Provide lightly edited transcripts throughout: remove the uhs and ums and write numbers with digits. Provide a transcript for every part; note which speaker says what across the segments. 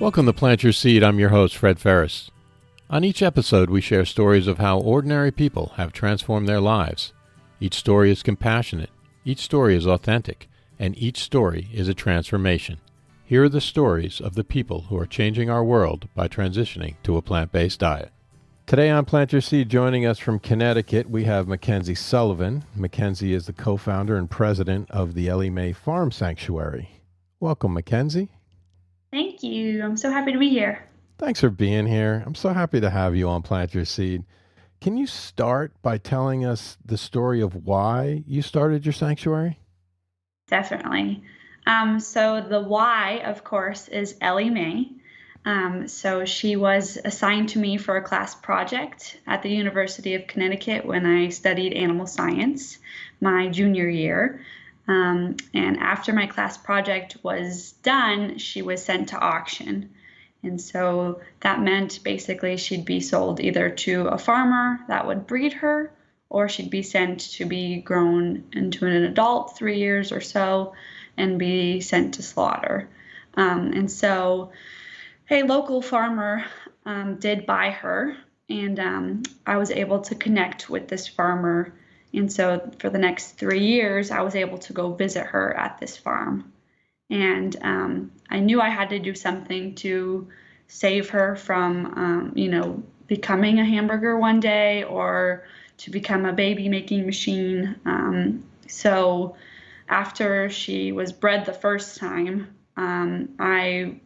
Speaker 1: Welcome to Plant Your Seed. I'm your host, Fred Ferris. On each episode, we share stories of how ordinary people have transformed their lives. Each story is compassionate, each story is authentic, and each story is a transformation. Here are the stories of the people who are changing our world by transitioning to a plant-based diet. Today on Plant Your Seed, joining us from Connecticut, we have Mackenzie Sullivan. Mackenzie is the co-founder and president of the Ellie Mae Farm Sanctuary. Welcome, Mackenzie.
Speaker 2: Thank you. I'm so happy to be here.
Speaker 1: Thanks for being here. I'm so happy to have you on Plant Your Seed. Can you start by telling us the story of why you started your sanctuary?
Speaker 2: Definitely. So the why, of course, is Ellie Mae. So she was assigned to me for a class project at the University of Connecticut when I studied animal science my junior year. And after my class project was done, she was sent to auction. And so that meant basically she'd be sold either to a farmer that would breed her, or she'd be sent to be grown into an adult 3 years or so and be sent to slaughter. And so a local farmer did buy her, and I was able to connect with this farmer. And so for the next 3 years, I was able to go visit her at this farm. And I knew I had to do something to save her from, becoming a hamburger one day or to become a baby making machine. So after she was bred the first time, I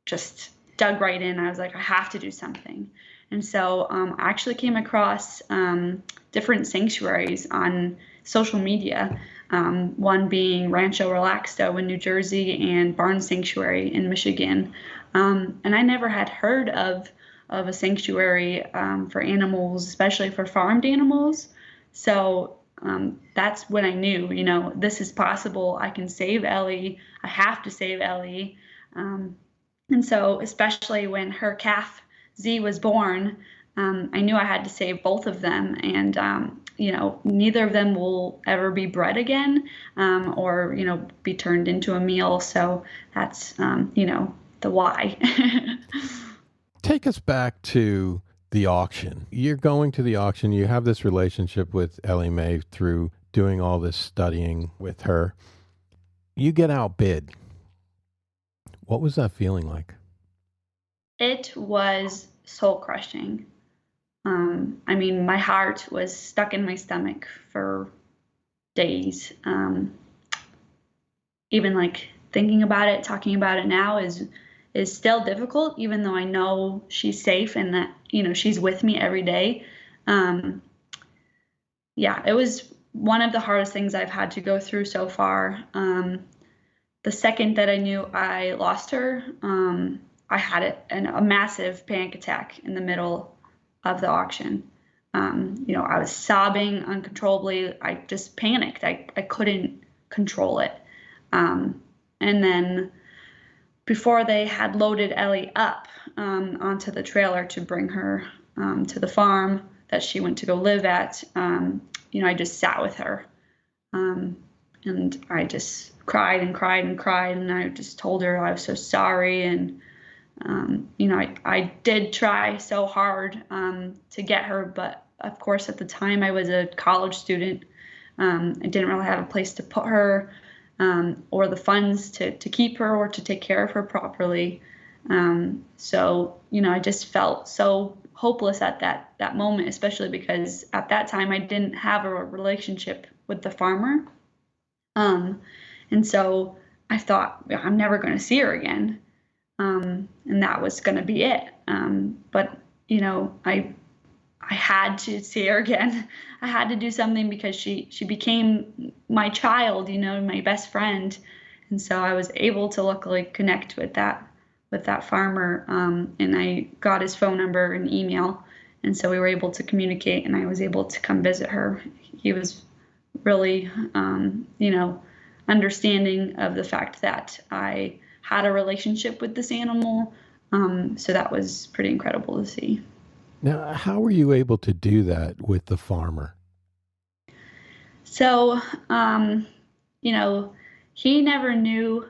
Speaker 2: just dug right in. I was like, I have to do something. And so I actually came across different sanctuaries on social media, one being Rancho Relaxo in New Jersey and Barn Sanctuary in Michigan. And I never had heard of a sanctuary for animals, especially for farmed animals. So that's when I knew, this is possible. I can save Ellie. I have to save Ellie. And so especially when her calf Zee was born, I knew I had to save both of them, and neither of them will ever be bred again, or be turned into a meal. So that's the why.
Speaker 1: Take us back to the auction. You're going to the auction. You have this relationship with Ellie Mae through doing all this studying with her. You get outbid. What was that feeling like?
Speaker 2: It was soul crushing. My heart was stuck in my stomach for days. Even like thinking about it, talking about it now is still difficult, even though I know she's safe and that, she's with me every day. It was one of the hardest things I've had to go through so far. The second that I knew I lost her, I had a massive panic attack in the middle of the auction. I was sobbing uncontrollably. I just panicked. I couldn't control it. And then before they had loaded Ellie up onto the trailer to bring her to the farm that she went to go live at, I just sat with her. And I just cried and cried and cried. And I just told her I was so sorry. And I did try so hard to get her, but of course at the time I was a college student. I didn't really have a place to put her or the funds to keep her or to take care of her properly. So I just felt so hopeless at that moment, especially because at that time I didn't have a relationship with the farmer. And so I thought, I'm never going to see her again. And that was going to be it. But I had to see her again. I had to do something because she became my child, my best friend. And so I was able to luckily connect with that farmer. And I got his phone number and email. And so we were able to communicate, and I was able to come visit her. He was really, understanding of the fact that I had a relationship with this animal. So that was pretty incredible to see.
Speaker 1: Now, how were you able to do that with the farmer?
Speaker 2: So, he never knew,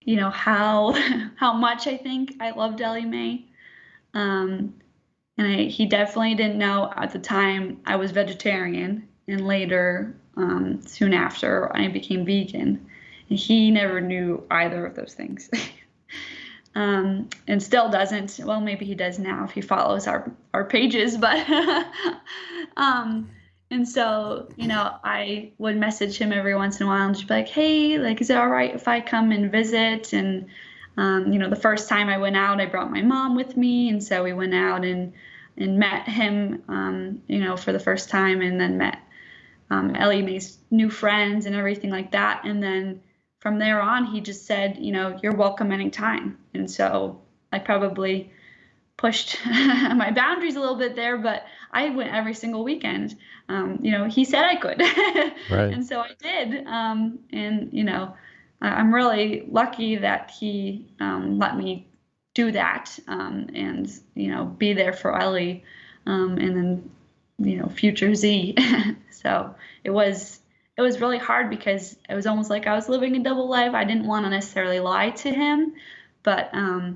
Speaker 2: how how much I think I loved Ellie Mae. Um, and he definitely didn't know at the time I was vegetarian, and later, soon after, I became vegan. And he never knew either of those things. And still doesn't. Well, maybe he does now if he follows our pages, but and so, I would message him every once in a while and just be like, hey, like, is it all right if I come and visit? And the first time I went out, I brought my mom with me, and so we went out and met him, for the first time, and then met Ellie Mae's new friends and everything like that. And then from there on, he just said, you're welcome anytime. And so I probably pushed my boundaries a little bit there, but I went every single weekend. He said I could.
Speaker 1: Right.
Speaker 2: And so I did. I'm really lucky that he let me do that, and be there for Ellie, and then future Zee. So it was really hard because it was almost like I was living a double life. I didn't want to necessarily lie to him, but I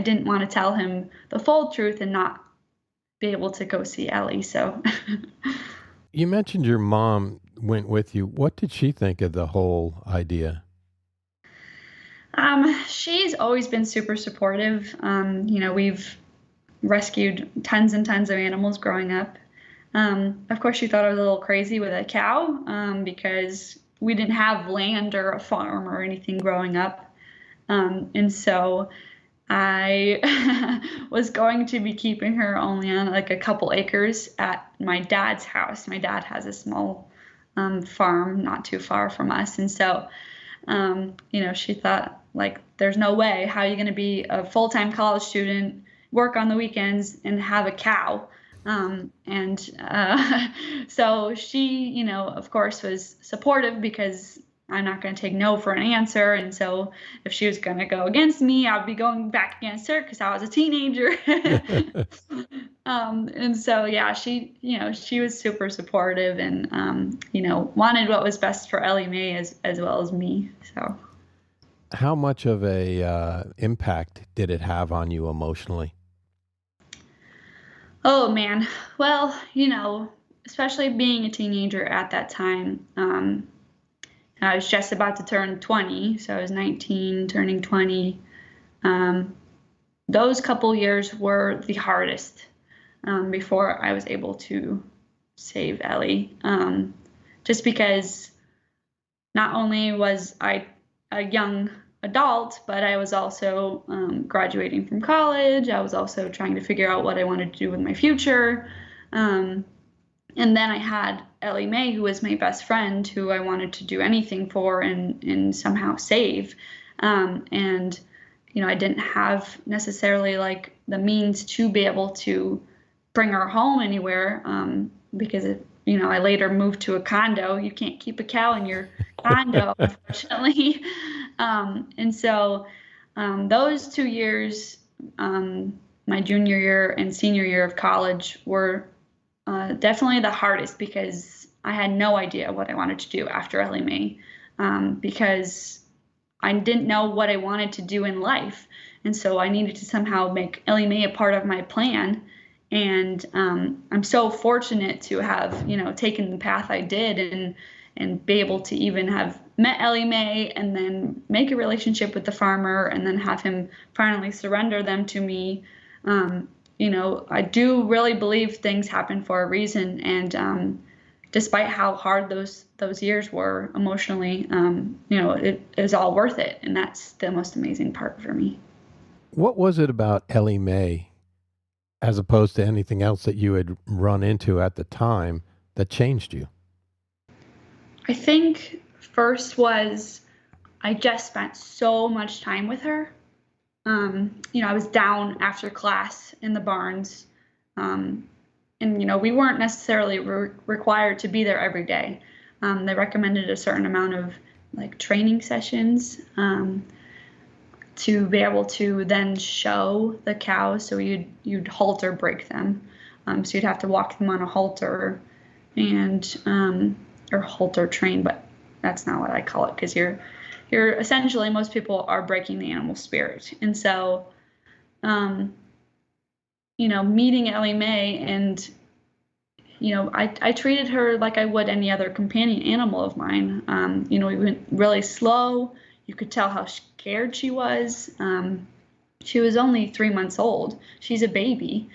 Speaker 2: didn't want to tell him the full truth and not be able to go see Ellie. So
Speaker 1: You mentioned your mom went with you. What did she think of the whole idea?
Speaker 2: She's always been super supportive. We've rescued tons and tons of animals growing up. Of course, she thought I was a little crazy with a cow, because we didn't have land or a farm or anything growing up. And so I was going to be keeping her only on like a couple acres at my dad's house. My dad has a small farm not too far from us. And so, she thought, like, there's no way. How are you going to be a full-time college student, work on the weekends, and have a cow? So she, of course, was supportive because I'm not going to take no for an answer. And so if she was going to go against me, I'd be going back against her because I was a teenager. And so, yeah, she was super supportive and, wanted what was best for Ellie Mae as well as me. So.
Speaker 1: How much of a impact did it have on you emotionally?
Speaker 2: Oh, man. Well, especially being a teenager at that time, I was just about to turn 20, so I was 19, turning 20. Those couple years were the hardest, before I was able to save Ellie. Just because not only was I a young adult, but I was also graduating from college. I was also trying to figure out what I wanted to do with my future. And then I had Ellie Mae, who was my best friend, who I wanted to do anything for and somehow save. And I didn't have necessarily like the means to be able to bring her home anywhere, because I later moved to a condo. You can't keep a cow in your condo, unfortunately. And so those 2 years, my junior year and senior year of college, were definitely the hardest because I had no idea what I wanted to do after Ellie Mae, because I didn't know what I wanted to do in life. And so I needed to somehow make Ellie Mae a part of my plan. And I'm so fortunate to have, taken the path I did and be able to even have met Ellie Mae and then make a relationship with the farmer and then have him finally surrender them to me. I do really believe things happen for a reason. And despite how hard those years were emotionally, it is all worth it. And that's the most amazing part for me.
Speaker 1: What was it about Ellie Mae, as opposed to anything else that you had run into at the time, that changed you?
Speaker 2: I think first was I just spent so much time with her. I was down after class in the barns, and we weren't necessarily required to be there every day. They recommended a certain amount of like training sessions, to be able to then show the cows. So you'd halter break them. So you'd have to walk them on a halter or halter train, but that's not what I call it because you're most people are breaking the animal spirit. And so, meeting Ellie Mae, and, I treated her like I would any other companion animal of mine. We went really slow. You could tell how scared she was. She was only 3 months old. She's a baby.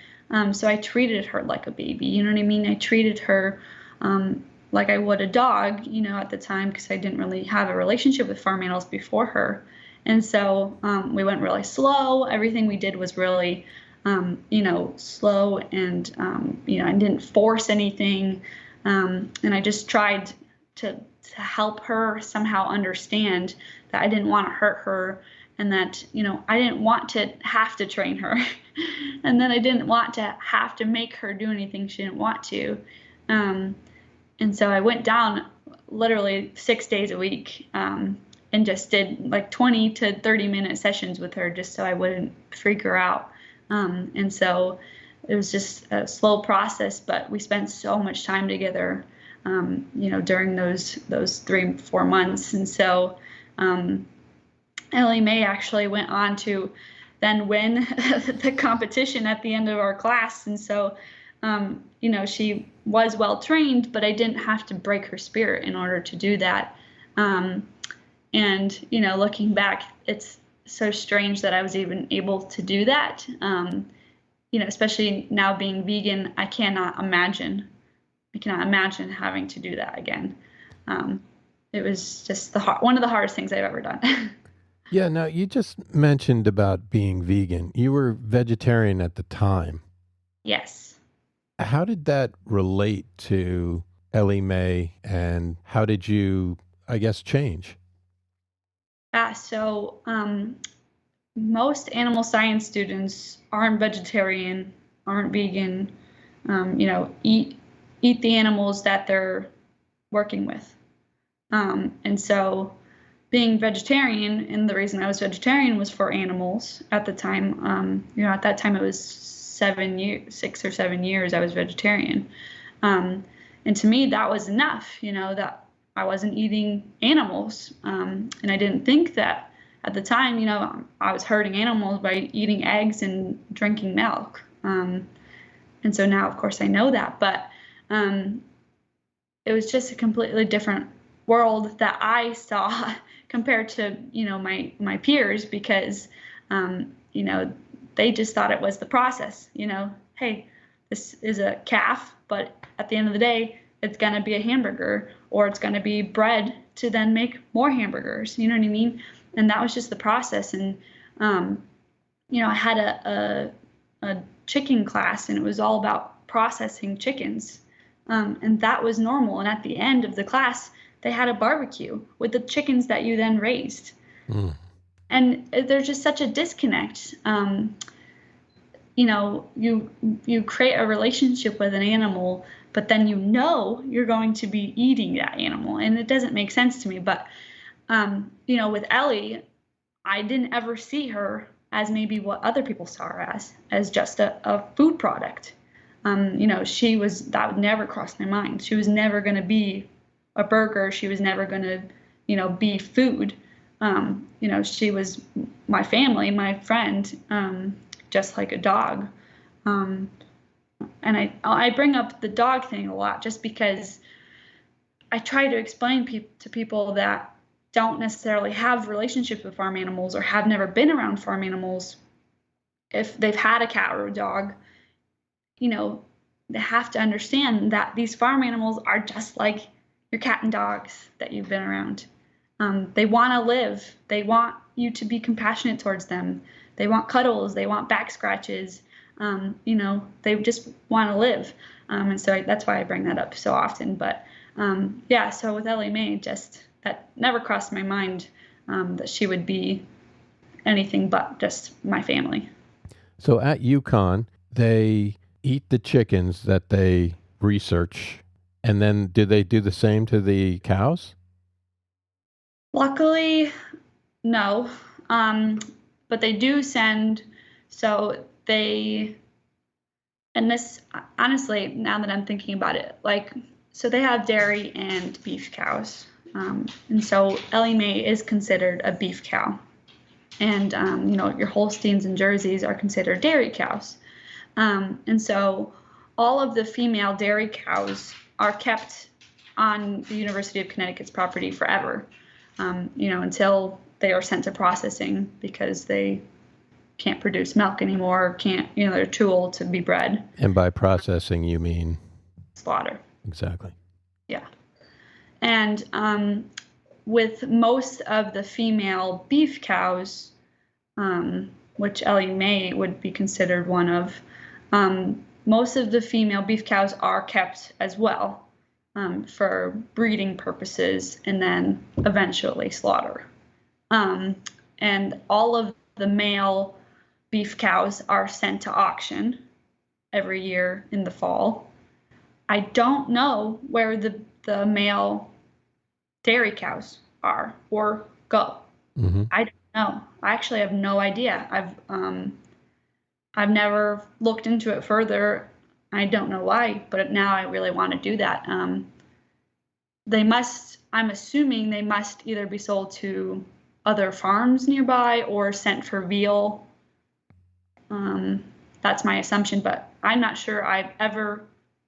Speaker 2: So I treated her like a baby. You know what I mean? I treated her like I would a dog, at the time, because I didn't really have a relationship with farm animals before her. And so we went really slow. Everything we did was really, slow, and, I didn't force anything. And I just tried to help her somehow understand that I didn't want to hurt her, and that, I didn't want to have to train her. And then I didn't want to have to make her do anything she didn't want to. And so I went down literally 6 days a week, and just did like 20 to 30-minute sessions with her, just so I wouldn't freak her out. And so it was just a slow process, but we spent so much time together, during those 3-4 months. And so Ellie Mae actually went on to then win the competition at the end of our class. And so, she was well trained, but I didn't have to break her spirit in order to do that. And, looking back, it's so strange that I was even able to do that. Especially now being vegan, I cannot imagine having to do that again. It was just one of the hardest things I've ever done.
Speaker 1: Yeah, now you just mentioned about being vegan. You were vegetarian at the time.
Speaker 2: Yes.
Speaker 1: How did that relate to Ellie Mae, and how did you, I guess, change?
Speaker 2: So most animal science students aren't vegetarian, aren't vegan, eat the animals that they're working with. And so being vegetarian, and the reason I was vegetarian was for animals at the time. At that time it was 6 or 7 years I was vegetarian. And to me that was enough, that I wasn't eating animals. And I didn't think that at the time, I was hurting animals by eating eggs and drinking milk. And so now, of course, I know that, but it was just a completely different world that I saw compared to, my peers, because, they just thought it was the process, hey, this is a calf, but at the end of the day, it's going to be a hamburger, or it's going to be bread to then make more hamburgers. You know what I mean? And that was just the process. And, I had a chicken class, and it was all about processing chickens. And that was normal. And at the end of the class, they had a barbecue with the chickens that you then raised. Mm. And there's just such a disconnect. You create a relationship with an animal, but then you're going to be eating that animal. And it doesn't make sense to me. But, with Ellie, I didn't ever see her as maybe what other people saw her as just a food product. That would never cross my mind. She was never going to be a burger. She was never going to, be food. She was my family, my friend, just like a dog. And I bring up the dog thing a lot just because I try to explain to people that don't necessarily have relationships with farm animals or have never been around farm animals. If they've had a cat or a dog, they have to understand that these farm animals are just like your cat and dogs that you've been around. They want to live. They want you to be compassionate towards them. They want cuddles. They want back scratches. They just want to live. And so that's why I bring that up so often. But so with Ellie Mae, just that never crossed my mind that she would be anything but just my family.
Speaker 1: So at UConn, they eat the chickens that they research, and then do they do the same to the cows?
Speaker 2: Luckily, no. But they do send, and this, honestly, now that I'm thinking about it, so they have dairy and beef cows. And so Ellie Mae is considered a beef cow. And, your Holsteins and Jerseys are considered dairy cows. And so all of the female dairy cows are kept on the University of Connecticut's property forever, until they are sent to processing because they can't produce milk anymore, they're too old to be bred.
Speaker 1: And by processing, you mean?
Speaker 2: Slaughter.
Speaker 1: Exactly.
Speaker 2: Yeah. And with most of the female beef cows, which Ellie Mae would be considered one of, most of the female beef cows are kept as well for breeding purposes and then eventually slaughter. And all of the male beef cows are sent to auction every year in the fall. I don't know where the male dairy cows are or go.
Speaker 1: Mm-hmm.
Speaker 2: I don't know. I actually have no idea. I've never looked into it further. I don't know why, but now I really want to do that. I'm assuming they must either be sold to other farms nearby or sent for veal. That's my assumption, but I'm not sure I've ever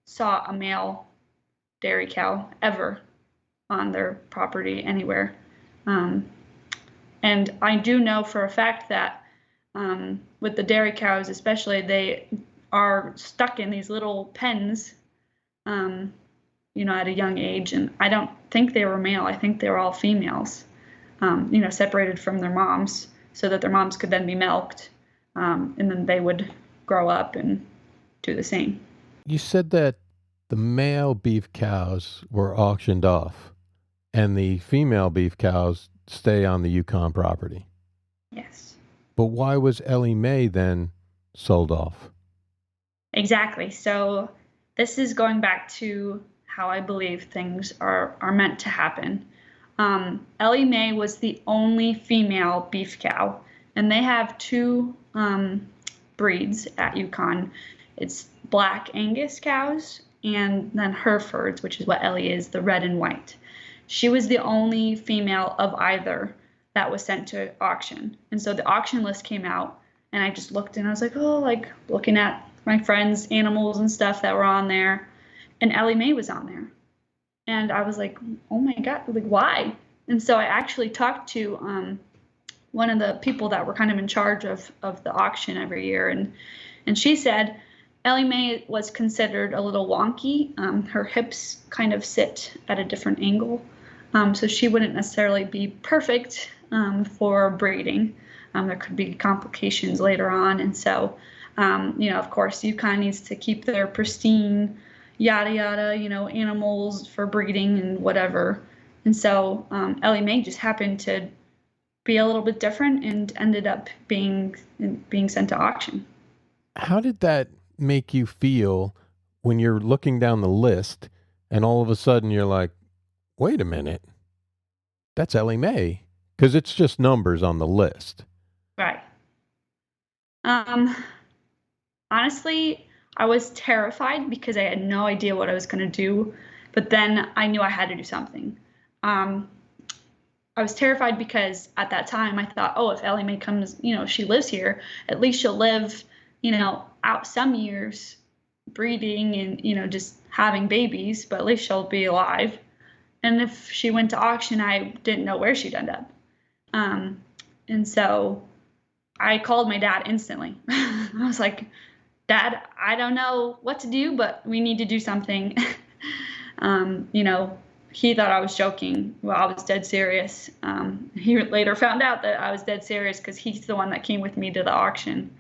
Speaker 2: saw a male dairy cow ever on their property anywhere. And I do know for a fact that with the dairy cows especially, they are stuck in these little pens, at a young age. And I don't think they were male. I think they were all females, separated from their moms so that their moms could then be milked. And then they would grow up and do the same.
Speaker 1: You said that the male beef cows were auctioned off and the female beef cows stay on the Yukon property.
Speaker 2: Yes.
Speaker 1: But why was Ellie Mae then sold off?
Speaker 2: Exactly. So this is going back to how I believe things are meant to happen. Ellie Mae was the only female beef cow, and they have two breeds at Yukon. It's Black Angus cows and then Herefords, which is what Ellie is, the red and white. She was the only female of either that was sent to auction. And so the auction list came out, and I just looked and I was like, looking at my friends' animals and stuff that were on there, and Ellie Mae was on there. And I was like, oh my God, why? And so I actually talked to one of the people that were kind of in charge of the auction every year, and she said Ellie Mae was considered a little wonky. Her hips kind of sit at a different angle, so she wouldn't necessarily be perfect for breeding. There could be complications later on, and so of course, Yukon needs to keep their pristine, yada yada, animals for breeding and whatever. And so Ellie Mae just happened to be a little bit different and ended up being sent to auction.
Speaker 1: How did that make you feel when you're looking down the list and all of a sudden you're like, wait a minute, that's Ellie Mae? Because it's just numbers on the list.
Speaker 2: Right. Honestly, I was terrified because I had no idea what I was going to do, but then I knew I had to do something. I was terrified because at that time I thought, if Ellie Mae comes, she lives here, at least she'll live, out some years breeding and, just having babies, but at least she'll be alive. And if she went to auction, I didn't know where she'd end up. And so I called my dad instantly. I was like, Dad, I don't know what to do, but we need to do something. He thought I was joking. Well, I was dead serious. He later found out that I was dead serious because he's the one that came with me to the auction,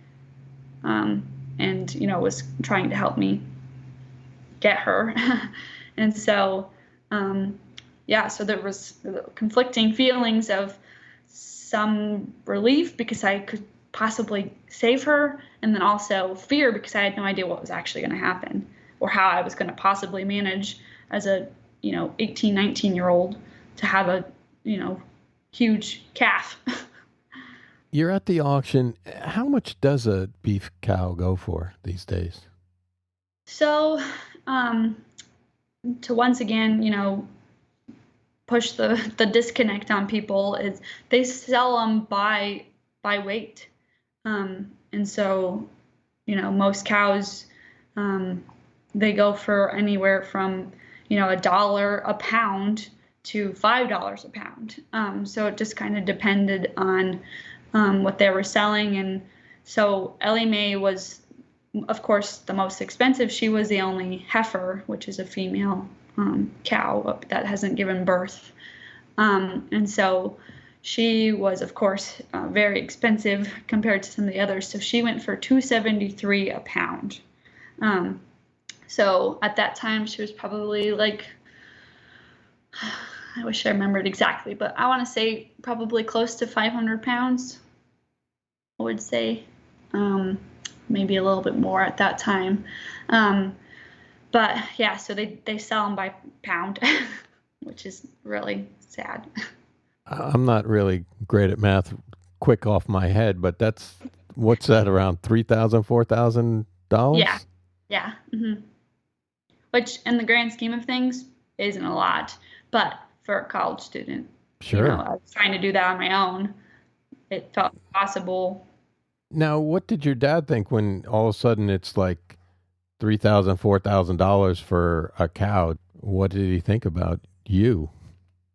Speaker 2: and was trying to help me get her. And so, so there was conflicting feelings of some relief because I could possibly save her, and then also fear because I had no idea what was actually going to happen or how I was going to possibly manage as a 18, 19-year-old to have a huge calf.
Speaker 1: You're at the auction. How much does a beef cow go for these days?
Speaker 2: So to once again push the disconnect on people is they sell them by weight. And so, most cows, they go for anywhere from, $1 a pound to $5 a pound. So it just kind of depended on what they were selling. And so Ellie Mae was, of course, the most expensive. She was the only heifer, which is a female cow that hasn't given birth. And so she was, of course, very expensive compared to some of the others. So she went for $2.73 a pound. So at that time, she was probably like, I wish I remembered exactly, but I want to say probably close to 500 pounds, I would say. Maybe a little bit more at that time. But yeah, so they sell them by pound, which is really sad.
Speaker 1: I'm not really great at math quick off my head, but what's that, around $3,000, $4,000?
Speaker 2: Yeah. Yeah. Mm-hmm. Which in the grand scheme of things isn't a lot, but for a college student,
Speaker 1: sure.
Speaker 2: I was trying to do that on my own. It felt possible.
Speaker 1: Now, what did your dad think when all of a sudden it's like $3,000, $4,000 for a cow? What did he think about you?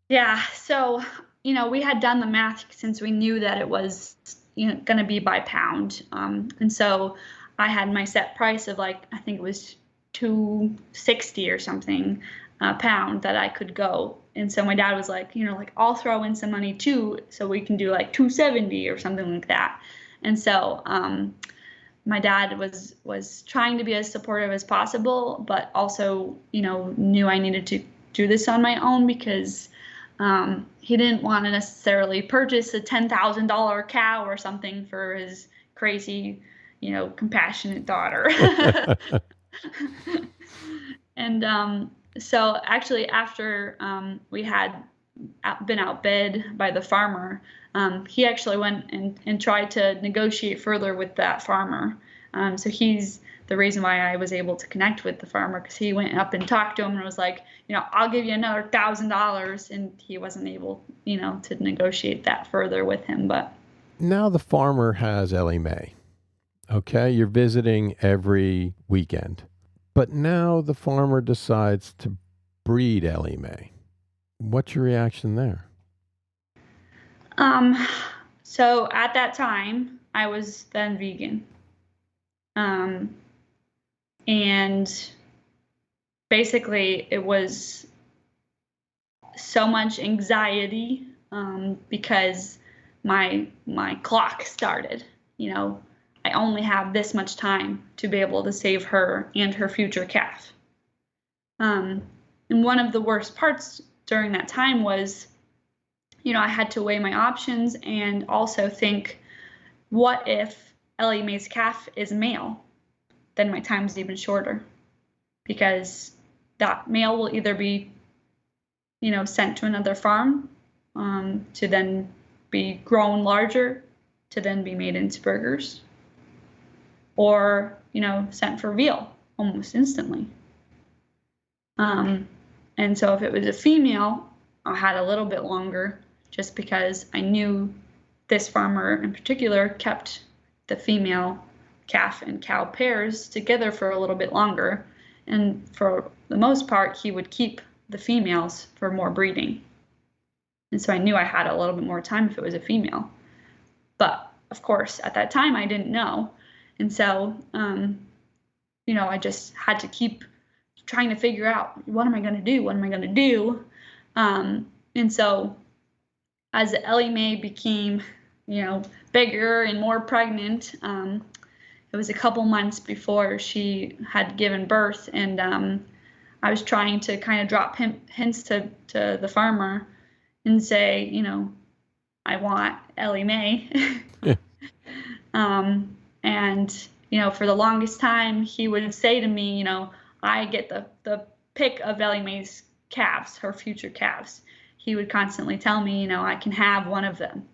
Speaker 2: Yeah, so, we had done the math since we knew that it was, going to be by pound. And so I had my set price of I think it was $2.60 or something a pound that I could go. And so my dad was like, I'll throw in some money too, so we can do $2.70 or something like that. And so my dad was trying to be as supportive as possible, but also, knew I needed to do this on my own because he didn't want to necessarily purchase a $10,000 cow or something for his crazy, compassionate daughter. And so actually after we had been outbid by the farmer, he actually went and tried to negotiate further with that farmer. So he's the reason why I was able to connect with the farmer, because he went up and talked to him and was like, I'll give you another $1,000, and he wasn't able, to negotiate that further with him. But
Speaker 1: now the farmer has Ellie Mae. Okay, you're visiting every weekend, but now the farmer decides to breed Ellie Mae. What's your reaction there?
Speaker 2: So at that time, I was then vegan. And basically it was so much anxiety, because my clock started, I only have this much time to be able to save her and her future calf. And one of the worst parts during that time was, I had to weigh my options and also think, what if Ellie Mae's calf is male? Then my time's even shorter, because that male will either be, sent to another farm to then be grown larger, to then be made into burgers, or, sent for veal almost instantly. And so if it was a female, I had a little bit longer, just because I knew this farmer in particular kept the female calf and cow pairs together for a little bit longer. And for the most part, he would keep the females for more breeding. And so I knew I had a little bit more time if it was a female. But of course, at that time, I didn't know. And so, I just had to keep trying to figure out, what am I going to do? What am I going to do? And so as Ellie Mae became, bigger and more pregnant, it was a couple months before she had given birth. And I was trying to kind of drop hints to the farmer and say, I want Ellie Mae. And, for the longest time, he would say to me, I get the pick of Ellie Mae's calves, her future calves. He would constantly tell me, I can have one of them.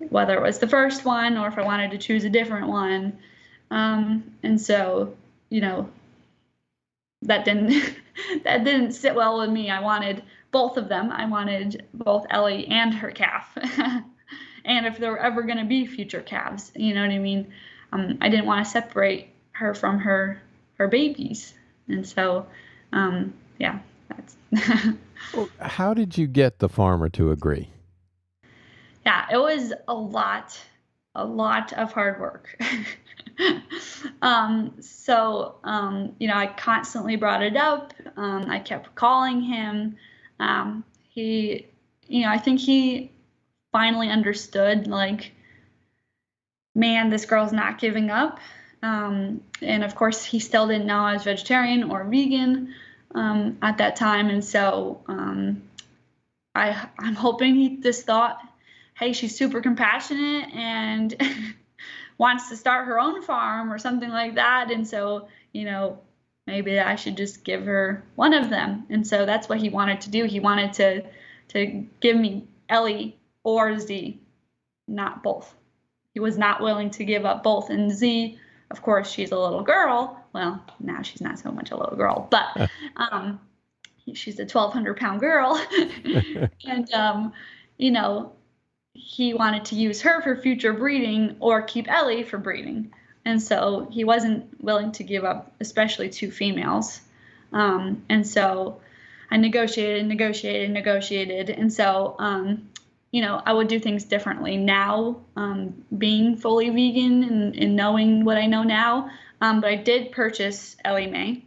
Speaker 2: Whether it was the first one or if I wanted to choose a different one. And so, that didn't that didn't sit well with me. I wanted both of them. I wanted both Ellie and her calf. And if there were ever going to be future calves, you know what I mean? I didn't want to separate her from her babies. And so, yeah, that's.
Speaker 1: Well, how did you get the farmer to agree?
Speaker 2: Yeah, it was a lot of hard work. I constantly brought it up. I kept calling him. I think he finally understood, like, man, this girl's not giving up. And of course, he still didn't know I was vegetarian or vegan at that time. And so I'm hoping he just thought, hey, she's super compassionate and wants to start her own farm or something like that. And so, maybe I should just give her one of them. And so that's what he wanted to do. He wanted to give me Ellie or Zee, not both. He was not willing to give up both. And Zee, of course, she's a little girl. Well, now she's not so much a little girl, but she's a 1,200-pound girl. And, he wanted to use her for future breeding or keep Ellie for breeding. And so he wasn't willing to give up, especially 2 females. And so I negotiated. And so, I would do things differently now, being fully vegan and knowing what I know now. But I did purchase Ellie Mae,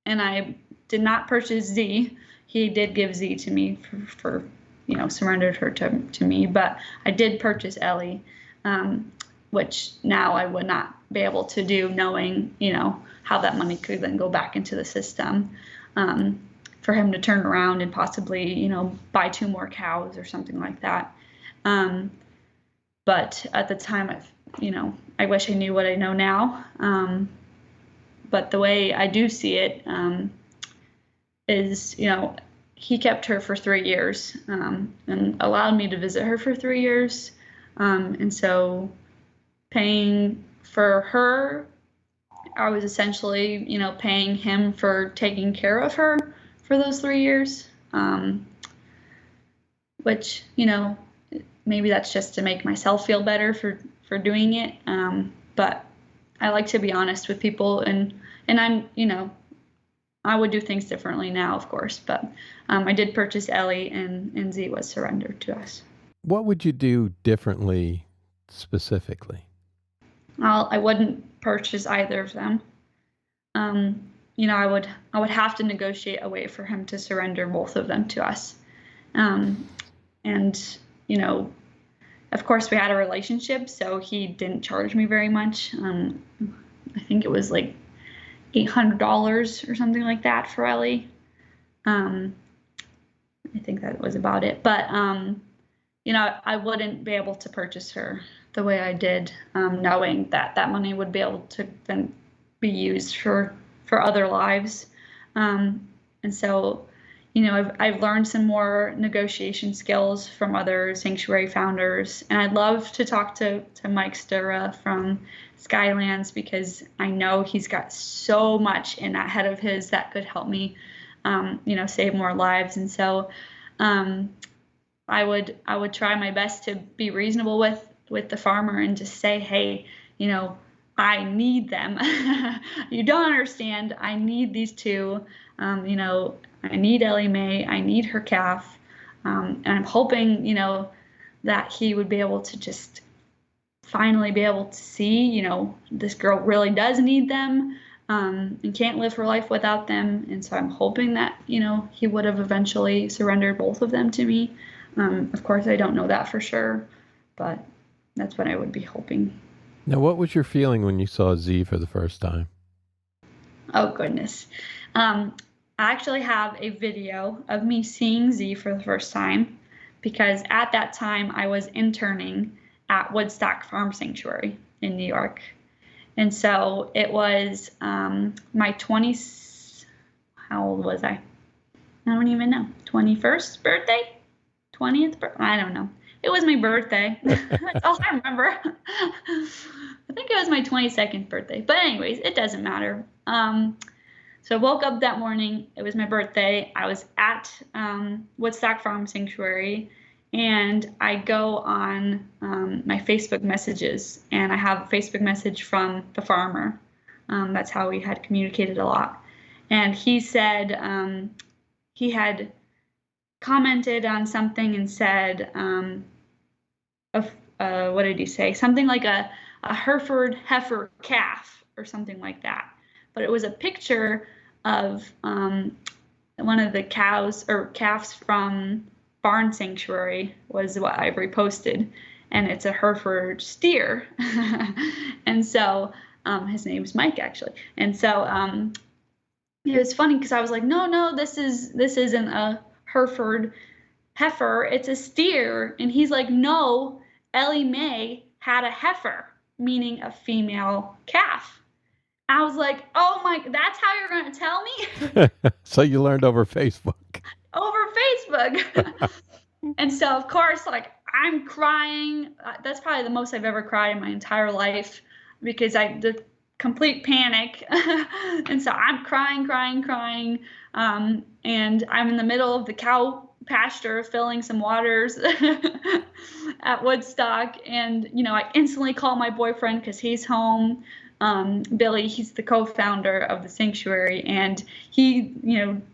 Speaker 2: and I did not purchase Zee. He did give Zee to me for surrendered her to me. But I did purchase Ellie, which now I would not be able to do, knowing, how that money could then go back into the system. For him to turn around and possibly, buy 2 more cows or something like that. But at the time, I wish I knew what I know now. But the way I do see it is, he kept her for 3 years and allowed me to visit her for 3 years. And so paying for her, I was essentially, paying him for taking care of her for those 3 years, which, maybe that's just to make myself feel better for doing it. But I like to be honest with people, and I'm, I would do things differently now, of course, but I did purchase Ellie, and Zee was surrendered to us.
Speaker 1: What would you do differently specifically?
Speaker 2: I wouldn't purchase either of them. I would have to negotiate a way for him to surrender both of them to us. Of course, we had a relationship, so he didn't charge me very much. I think it was like $800 or something like that for Ellie. I think that was about it. But, I wouldn't be able to purchase her the way I did, knowing that money would be able to then be used for other lives. And so, I've learned some more negotiation skills from other sanctuary founders. And I'd love to talk to Mike Stura from Skylands, because I know he's got so much in that head of his that could help me, save more lives. And so I would try my best to be reasonable with the farmer and just say, hey, I need them. You don't understand. I need these 2. I need Ellie Mae. I need her calf. And I'm hoping, that he would be able to just finally be able to see, this girl really does need them, and can't live her life without them. And so I'm hoping that, he would have eventually surrendered both of them to me. Of course, I don't know that for sure, but that's what I would be hoping.
Speaker 1: Now, what was your feeling when you saw Zee for the first time?
Speaker 2: Oh, goodness. I actually have a video of me seeing Zee for the first time, because at that time I was interning at Woodstock Farm Sanctuary in New York. And so it was my how old was I? I don't even know. 21st birthday? 20th birthday? I don't know. It was my birthday. That's all I remember. I think it was my 22nd birthday. But anyways, it doesn't matter. So I woke up that morning. It was my birthday. I was at Woodstock Farm Sanctuary, and I go on my Facebook messages, and I have a Facebook message from the farmer. That's how we had communicated a lot. And he said he had commented on something and said, what did he say? Something like a Hereford heifer calf or something like that. But it was a picture of one of the cows or calves from Barn Sanctuary was what I reposted, and it's a Hereford steer. And so his name's Mike, actually. And so it was funny because I was like, no, this isn't a Hereford heifer, it's a steer. And he's like, no, Ellie Mae had a heifer, meaning a female calf. I was like, oh my, that's how you're going to tell me?
Speaker 1: So you learned over Facebook.
Speaker 2: Over Facebook. And so, of course, like, I'm crying. That's probably the most I've ever cried in my entire life, because the complete panic. And so I'm crying. And I'm in the middle of the cow pasture filling some waters at Woodstock. And, I instantly call my boyfriend because he's home. Billy, he's the co-founder of the sanctuary, and he,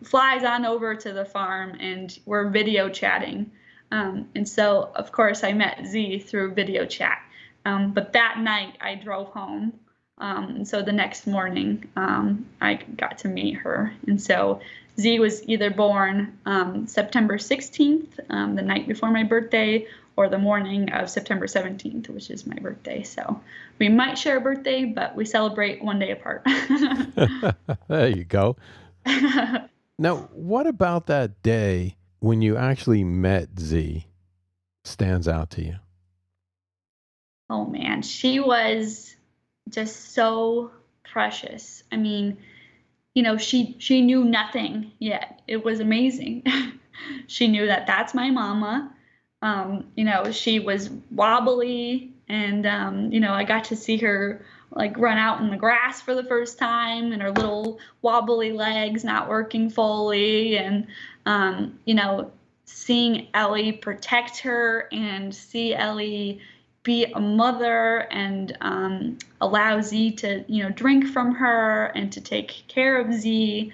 Speaker 2: flies on over to the farm, and we're video chatting. And so, of course, I met Zee through video chat. But that night I drove home. And so the next morning, I got to meet her. And so Zee was either born September 16th, the night before my birthday, or the morning of September 17th, which is my birthday. So we might share a birthday, but we celebrate one day apart.
Speaker 1: There you go. Now, what about that day when you actually met Zee stands out to you?
Speaker 2: Oh, man. She was just so precious. I mean, she knew nothing yet. It was amazing. She knew that that's my mama. She was wobbly, and, I got to see her like run out in the grass for the first time, and her little wobbly legs not working fully. And, seeing Ellie protect her and see Ellie be a mother and allow Zee to, drink from her and to take care of Zee.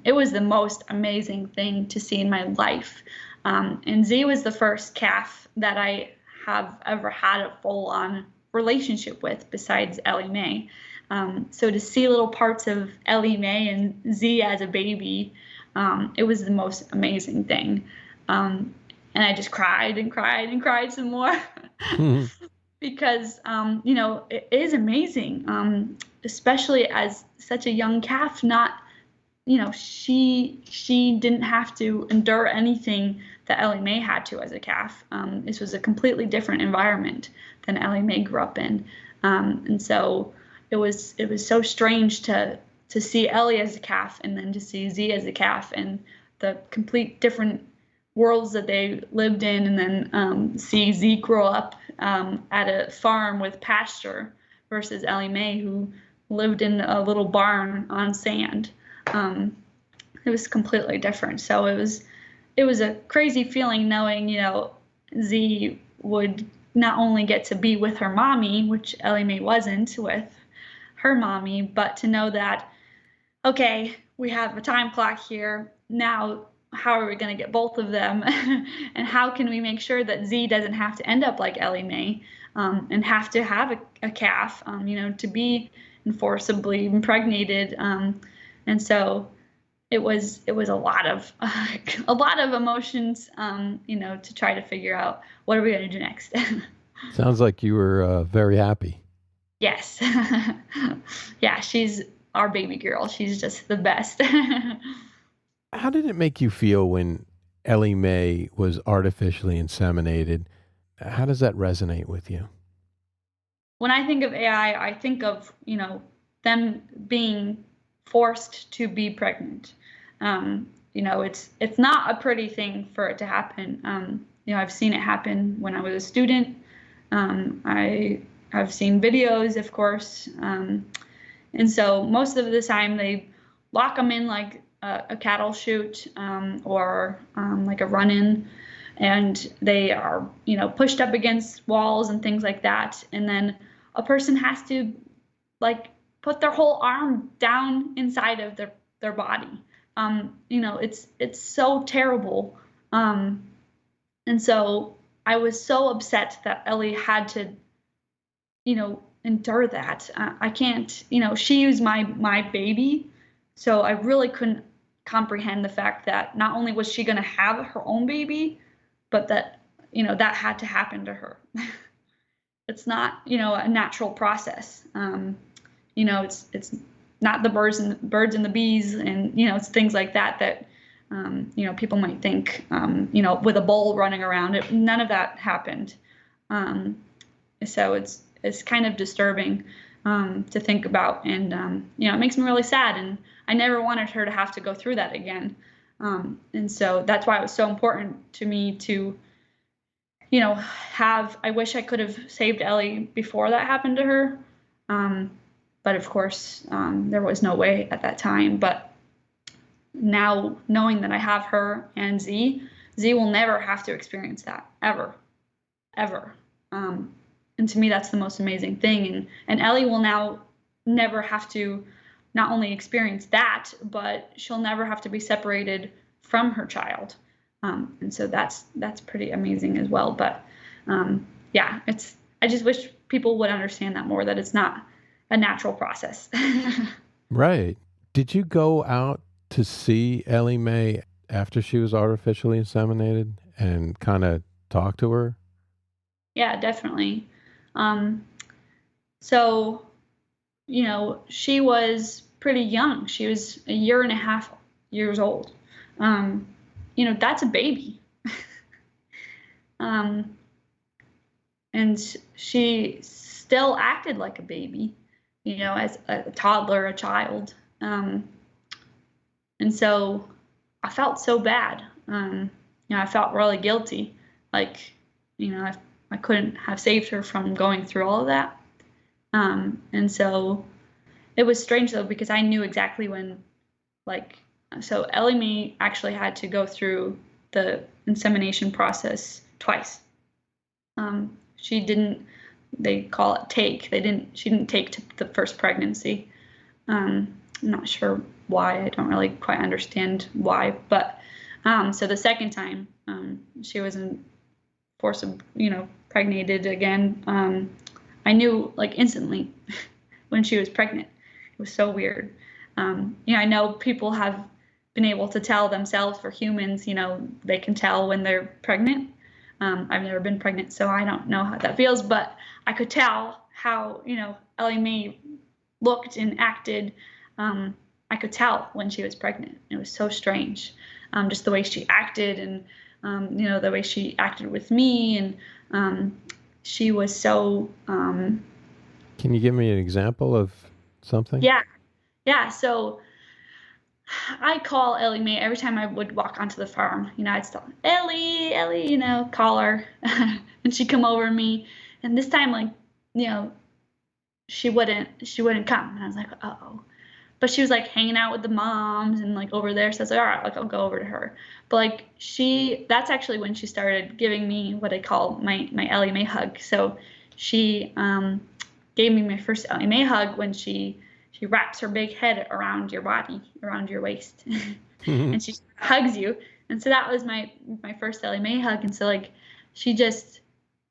Speaker 2: It was the most amazing thing to see in my life. And Zee was the first calf that I have ever had a full-on relationship with besides Ellie Mae. So to see little parts of Ellie Mae and Zee as a baby, it was the most amazing thing. And I just cried some more. Mm-hmm. Because, it is amazing, especially as such a young calf. She didn't have to endure anything that Ellie Mae had to as a calf. This was a completely different environment than Ellie Mae grew up in. And so it was so strange to see Ellie as a calf and then to see Zee as a calf, and the complete different worlds that they lived in, and then see Zee grow up at a farm with pasture versus Ellie Mae, who lived in a little barn on sand. It was completely different. So it was a crazy feeling knowing, Zee would not only get to be with her mommy, which Ellie Mae wasn't with her mommy, but to know that, okay, we have a time clock here. Now, how are we going to get both of them? And how can we make sure that Zee doesn't have to end up like Ellie Mae and have to have a calf, to be enforcibly impregnated. And so it was a lot of emotions, to try to figure out what are we going to do next.
Speaker 1: Sounds like you were very happy.
Speaker 2: Yes. Yeah, she's our baby girl. She's just the best.
Speaker 1: How did it make you feel when Ellie Mae was artificially inseminated? How does that resonate with you?
Speaker 2: When I think of AI, I think of, them being forced to be pregnant. It's not a pretty thing for it to happen. I've seen it happen when I was a student. I've seen videos, of course. And so most of the time they lock them in like a cattle chute, or like a run-in, and they are, pushed up against walls and things like that. And then a person has to like put their whole arm down inside of their body. It's so terrible. And so I was so upset that Ellie had to, endure that. I can't, she was my baby. So I really couldn't comprehend the fact that not only was she going to have her own baby, but that, that had to happen to her. It's not, a natural process. It's not the birds and the bees and, it's things like that, people might think, with a bull running around it. None of that happened. So it's kind of disturbing to think about. And, it makes me really sad. And I never wanted her to have to go through that again. And so that's why it was so important to me to, I wish I could have saved Ellie before that happened to her. But of course, there was no way at that time. But now knowing that I have her and Zee will never have to experience that, ever. And to me, that's the most amazing thing. And Ellie will now never have to not only experience that, but she'll never have to be separated from her child. And so that's pretty amazing as well. But I just wish people would understand that more, that it's not a natural process.
Speaker 1: Right. Did you go out to see Ellie Mae after she was artificially inseminated and kind of talk to her?
Speaker 2: Yeah, definitely. So, she was pretty young. She was 1.5 years old. That's a baby. And she still acted like a baby, as a toddler, a child. And so I felt so bad. I felt really guilty. Like, I couldn't have saved her from going through all of that. And so it was strange though, because I knew exactly when, so Ellie Mae actually had to go through the insemination process twice. They call it take. She didn't take the first pregnancy. I'm not sure why. I don't really quite understand why, but, so the second time, she was pregnated again. I knew instantly when she was pregnant. It was so weird. I know people have been able to tell themselves, for humans, they can tell when they're pregnant. I've never been pregnant, so I don't know how that feels, but I could tell how, Ellie Mae looked and acted. I could tell when she was pregnant. It was so strange. Just the way she acted and, the way she acted with me. And she was so...
Speaker 1: Can you give me an example of something?
Speaker 2: Yeah. So I call Ellie Mae every time I would walk onto the farm. I'd stop, Ellie, call her. And she'd come over to me. And this time, she wouldn't come. And I was like, uh-oh. But she was hanging out with the moms and over there. So I was like, all right, I'll go over to her. But that's actually when she started giving me what I call my Ellie Mae hug. So she gave me my first Ellie Mae hug when she wraps her big head around your body, around your waist, and she hugs you. And so that was my first Ellie Mae hug. And so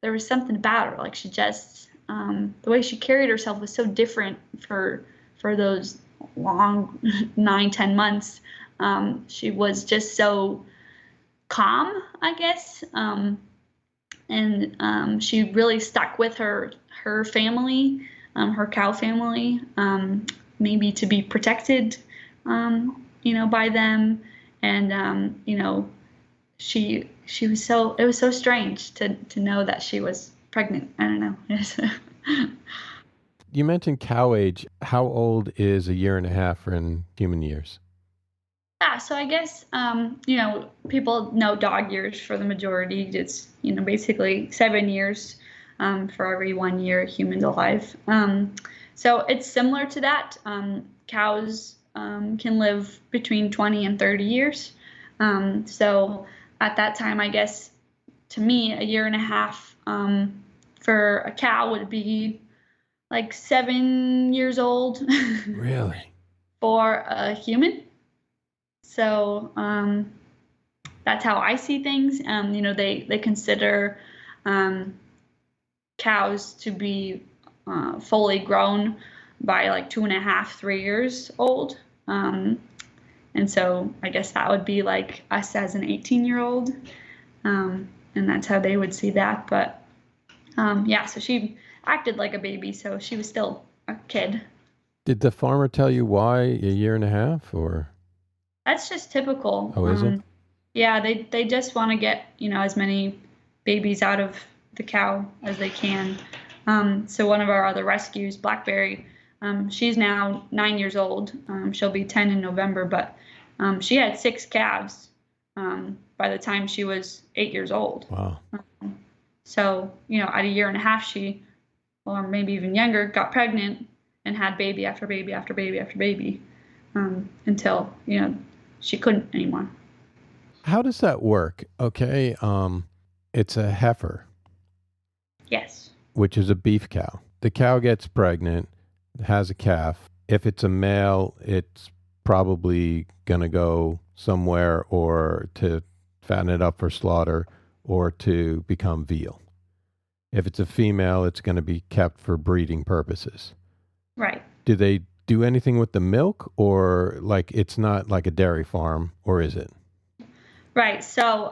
Speaker 2: there was something about her. She just, the way she carried herself was so different for those long 9-10 months. She was just so calm, I guess. And she really stuck with her family, her cow family, maybe to be protected, by them. And, she was it was so strange to know that she was pregnant. I don't know.
Speaker 1: You mentioned cow age. How old is 1.5 in human years?
Speaker 2: Yeah, so I guess, people know dog years for the majority. It's, basically 7 years for every 1 year humans alive. So it's similar to that. Cows can live between 20 and 30 years. So at that time, I guess, to me, a year and a half for a cow would be like 7 years old.
Speaker 1: Really?
Speaker 2: For a human. So that's how I see things. They consider cows to be fully grown by like 2.5, 3 years old. And so I guess that would be like us as an 18-year-old. And that's how they would see that. But yeah, so she acted like a baby, so she was still a kid.
Speaker 1: Did the farmer tell you why a year and a half, or?
Speaker 2: That's just typical.
Speaker 1: Oh, is it?
Speaker 2: Yeah, they just want to get, as many babies out of the cow as they can. So one of our other rescues, Blackberry, she's now 9 years old. She'll be 10 in November, but she had 6 calves by the time she was 8 years old.
Speaker 1: Wow.
Speaker 2: So, at a year and a half, she, or maybe even younger, got pregnant and had baby after baby after baby after baby until, she couldn't anymore.
Speaker 1: How does that work? Okay, it's a heifer.
Speaker 2: Yes.
Speaker 1: Which is a beef cow. The cow gets pregnant, has a calf. If it's a male, it's probably going to go somewhere or to fatten it up for slaughter or to become veal. If it's a female, it's going to be kept for breeding purposes.
Speaker 2: Right.
Speaker 1: Do they do anything with the milk, or like it's not like a dairy farm, or is it?
Speaker 2: Right. So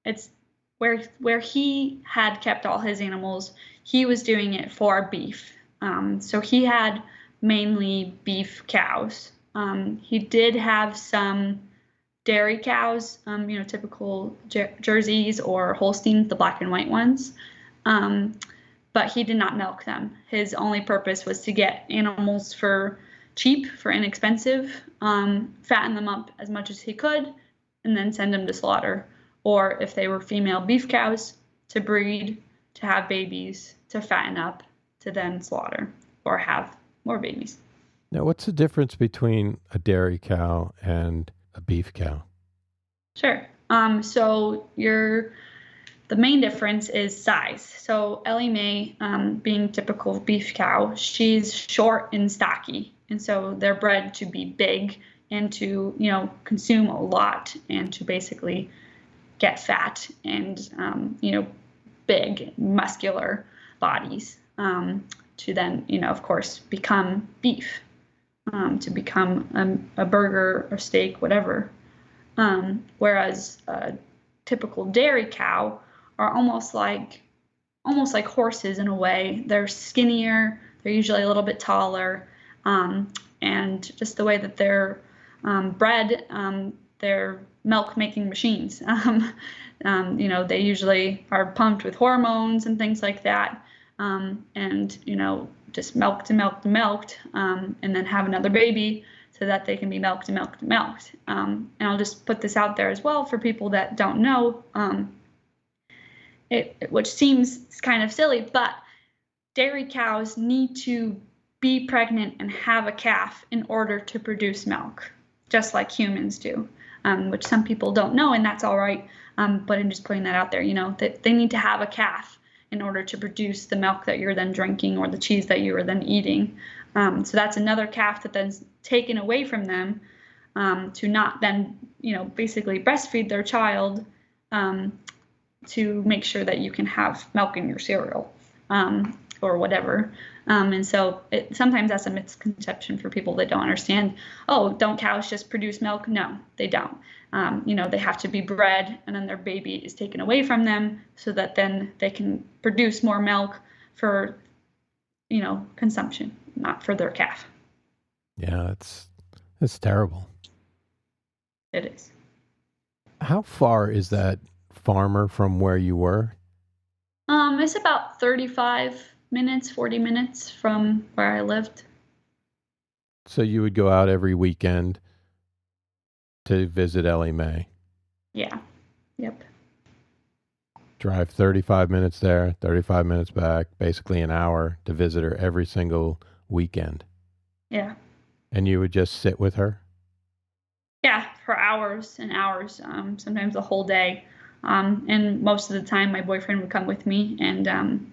Speaker 2: it's where he had kept all his animals, he was doing it for beef. So he had mainly beef cows. He did have some dairy cows, typical Jerseys or Holsteins, the black and white ones. But he did not milk them. His only purpose was to get animals for cheap, for inexpensive, fatten them up as much as he could, and then send them to slaughter. Or if they were female beef cows, to breed, to have babies, to fatten up, to then slaughter or have more babies.
Speaker 1: Now, what's the difference between a dairy cow and a beef cow?
Speaker 2: Sure. So the main difference is size. So Ellie Mae, being typical beef cow, she's short and stocky. And so they're bred to be big and to, consume a lot and to basically get fat and, big, muscular bodies to then, of course, become beef, to become a burger or steak, whatever. Whereas a typical dairy cow are almost like horses in a way. They're skinnier, they're usually a little bit taller, and just the way that they're bred, they're milk-making machines. They usually are pumped with hormones and things like that, and just milked and milked and milked, and then have another baby so that they can be milked and milked and milked. And I'll just put this out there as well for people that don't know, which seems kind of silly, but dairy cows need to be pregnant and have a calf in order to produce milk, just like humans do, which some people don't know, and that's all right. But I'm just putting that out there, that they need to have a calf in order to produce the milk that you're then drinking or the cheese that you are then eating. So that's another calf that then's taken away from them to not then, basically breastfeed their child to make sure that you can have milk in your cereal or whatever. And so sometimes that's a misconception for people that don't understand, don't cows just produce milk? No, they don't. They have to be bred, and then their baby is taken away from them so that then they can produce more milk for, consumption, not for their calf.
Speaker 1: Yeah, it's terrible.
Speaker 2: It is.
Speaker 1: How far is that farmer from where you were?
Speaker 2: It's about 35 minutes, 40 minutes from where I lived.
Speaker 1: So you would go out every weekend to visit Ellie Mae?
Speaker 2: Yeah. Yep.
Speaker 1: Drive 35 minutes there, 35 minutes back, basically an hour to visit her every single weekend.
Speaker 2: Yeah.
Speaker 1: And you would just sit with her?
Speaker 2: Yeah, for hours and hours, sometimes the whole day. And most of the time, my boyfriend would come with me. And,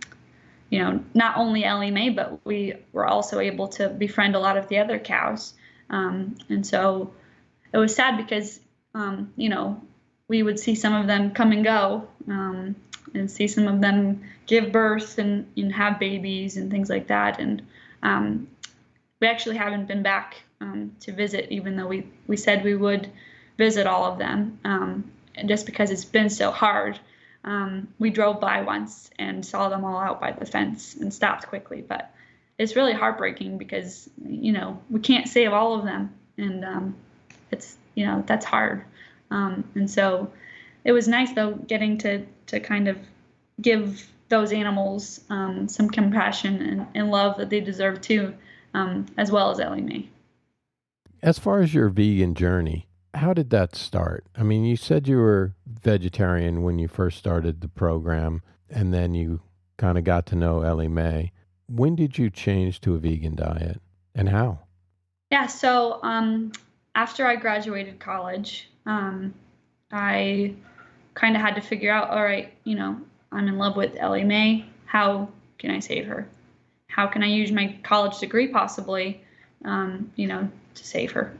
Speaker 2: not only Ellie Mae, but we were also able to befriend a lot of the other cows. And so it was sad because, we would see some of them come and go, and see some of them give birth and have babies and things like that. And we actually haven't been back to visit, even though we said we would visit all of them. And just because it's been so hard, we drove by once and saw them all out by the fence and stopped quickly. But it's really heartbreaking because, we can't save all of them. And it's, that's hard. And so it was nice, though, getting to kind of give those animals some compassion and love that they deserve too, as well as Ellie Mae.
Speaker 1: As far as your vegan journey, how did that start? I mean, you said you were vegetarian when you first started the program, and then you kind of got to know Ellie Mae. When did you change to a vegan diet, and how?
Speaker 2: Yeah, so after I graduated college, I kind of had to figure out, all right, I'm in love with Ellie Mae. How can I save her? How can I use my college degree possibly, to save her?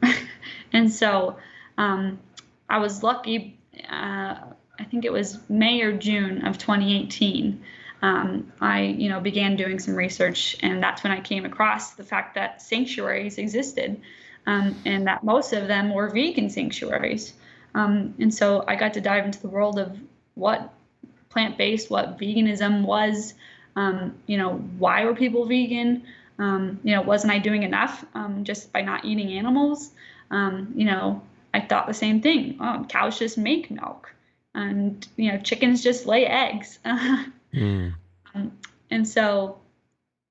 Speaker 2: And so I was lucky. I think it was May or June of 2018. I, began doing some research, and that's when I came across the fact that sanctuaries existed, and that most of them were vegan sanctuaries. And so I got to dive into the world of what plant-based, what veganism was, why were people vegan? Wasn't I doing enough just by not eating animals? I thought the same thing. Oh, cows just make milk, and chickens just lay eggs. And so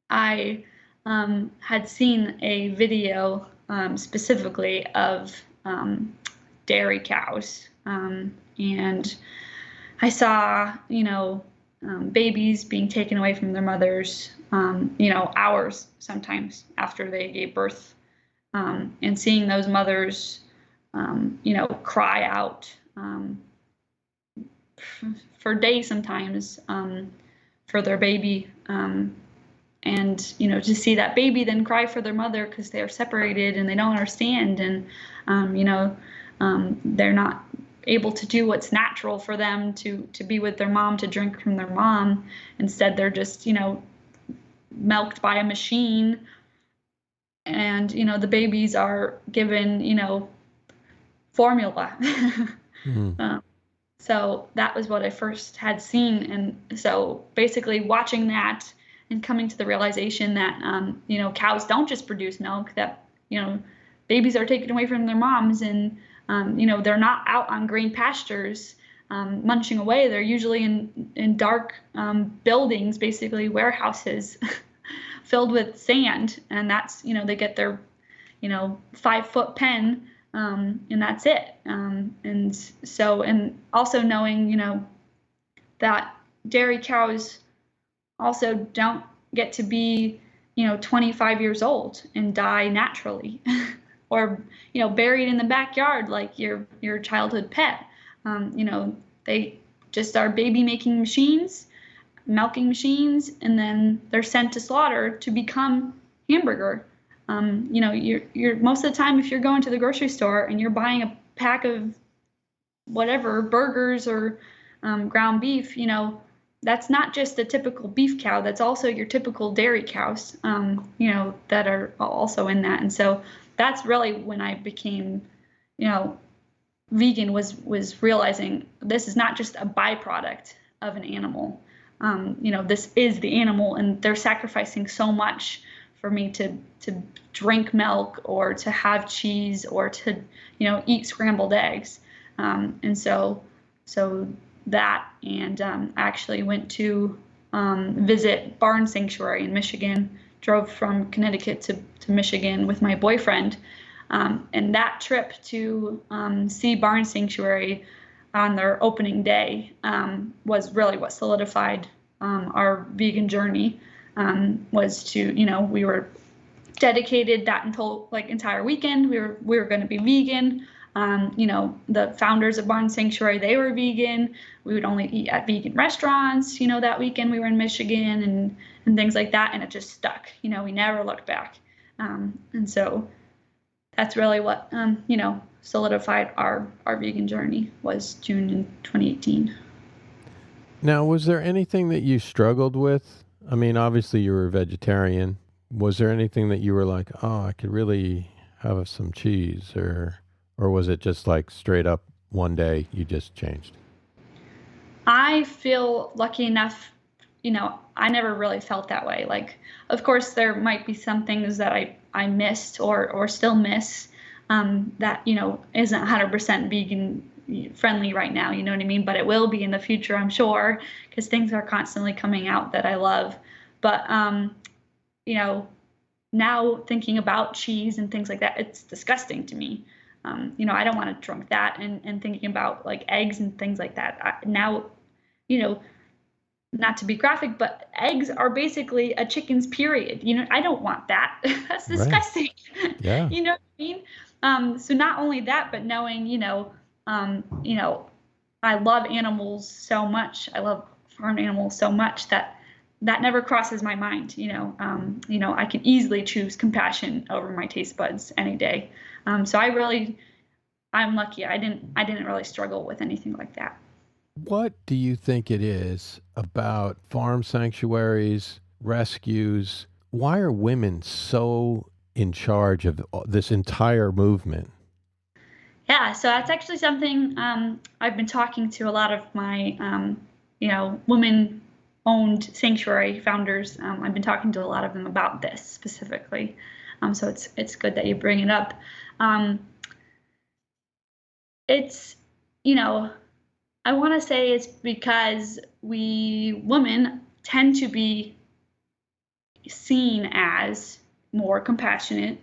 Speaker 2: I had seen a video specifically of dairy cows, and I saw babies being taken away from their mothers, hours sometimes after they gave birth, and seeing those mothers cry out for days sometimes for their baby, and to see that baby then cry for their mother because they are separated and they don't understand, and they're not able to do what's natural for them to be with their mom, to drink from their mom. Instead, they're just milked by a machine, and the babies are given formula. So that was what I first had seen. And so basically watching that and coming to the realization that cows don't just produce milk, that babies are taken away from their moms, and they're not out on green pastures munching away. They're usually in dark buildings, basically warehouses filled with sand, and that's they get their 5-foot pen, and that's it. And also knowing that dairy cows also don't get to be 25 years old and die naturally. Or buried in the backyard like your childhood pet. They just are baby making machines, milking machines, and then they're sent to slaughter to become hamburger. You're most of the time, if you're going to the grocery store and you're buying a pack of whatever burgers or ground beef, that's not just a typical beef cow. That's also your typical dairy cows, that are also in that. And so that's really when I became, vegan, was realizing this is not just a byproduct of an animal. This is the animal, and they're sacrificing so much for me to drink milk or to have cheese or to, eat scrambled eggs. And so that, and I actually went to visit Barn Sanctuary in Michigan, drove from Connecticut to Michigan with my boyfriend. And that trip to see Barn Sanctuary on their opening day was really what solidified our vegan journey. Was to, we were dedicated that entire weekend. We were going to be vegan. The founders of Barn Sanctuary, they were vegan. We would only eat at vegan restaurants. That weekend we were in Michigan and things like that, and it just stuck. We never looked back. And so that's really what solidified our vegan journey was June in 2018.
Speaker 1: Now, was there anything that you struggled with? I mean, obviously you were a vegetarian. Was there anything that you were like, oh, I could really have some cheese, or was it just like straight up one day you just changed?
Speaker 2: I feel lucky enough, I never really felt that way. Like, of course, there might be some things that I missed or still miss that, isn't 100% vegan friendly right now, you know what I mean? But it will be in the future, I'm sure, because things are constantly coming out that I love. But, now thinking about cheese and things like that, it's disgusting to me. I don't want to drink that, and thinking about like eggs and things like that. Now, not to be graphic, but eggs are basically a chicken's period. I don't want that. That's disgusting.
Speaker 1: Right. Yeah.
Speaker 2: You know what I mean? So not only that, but knowing, I love animals so much. I love farm animals so much that never crosses my mind. I can easily choose compassion over my taste buds any day. So I'm lucky. I didn't really struggle with anything like that.
Speaker 1: What do you think it is about farm sanctuaries, rescues? Why are women so in charge of this entire movement?
Speaker 2: Yeah, so that's actually something I've been talking to a lot of my, women-owned sanctuary founders. I've been talking to a lot of them about this specifically. So it's good that you bring it up. It's, I want to say it's because we women tend to be seen as more compassionate,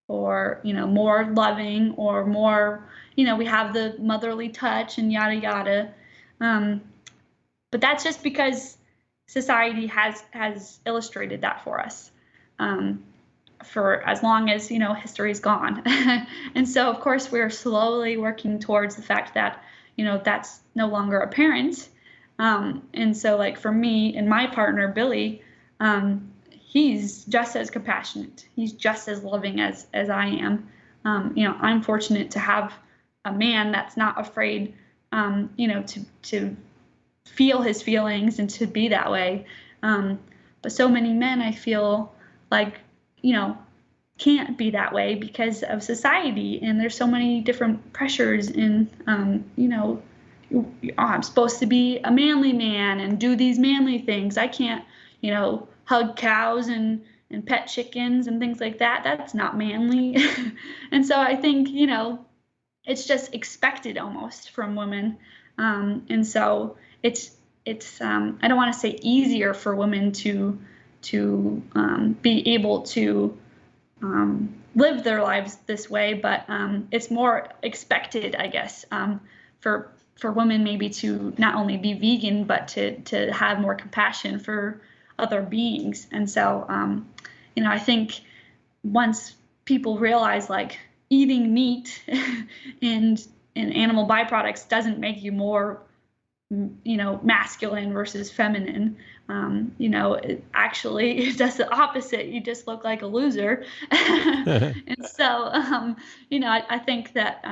Speaker 2: or more loving, or more, we have the motherly touch and yada yada. But that's just because society has illustrated that for us for as long as history's gone. And so of course we're slowly working towards the fact that that's no longer apparent. And so, like, for me and my partner Billy, he's just as compassionate. He's just as loving as I am. I'm fortunate to have a man that's not afraid, to feel his feelings and to be that way. But so many men, I feel like, can't be that way because of society. And there's so many different pressures in, I'm supposed to be a manly man and do these manly things. I can't, hug cows and pet chickens and things like that. That's not manly. And so I think, it's just expected almost from women. And so it's I don't want to say easier for women to be able to live their lives this way, but it's more expected, I guess, for women maybe to not only be vegan, but to have more compassion for other beings. And so, I think once people realize, like, eating meat and animal byproducts doesn't make you more, masculine versus feminine. It does the opposite. You just look like a loser. And so, I think that,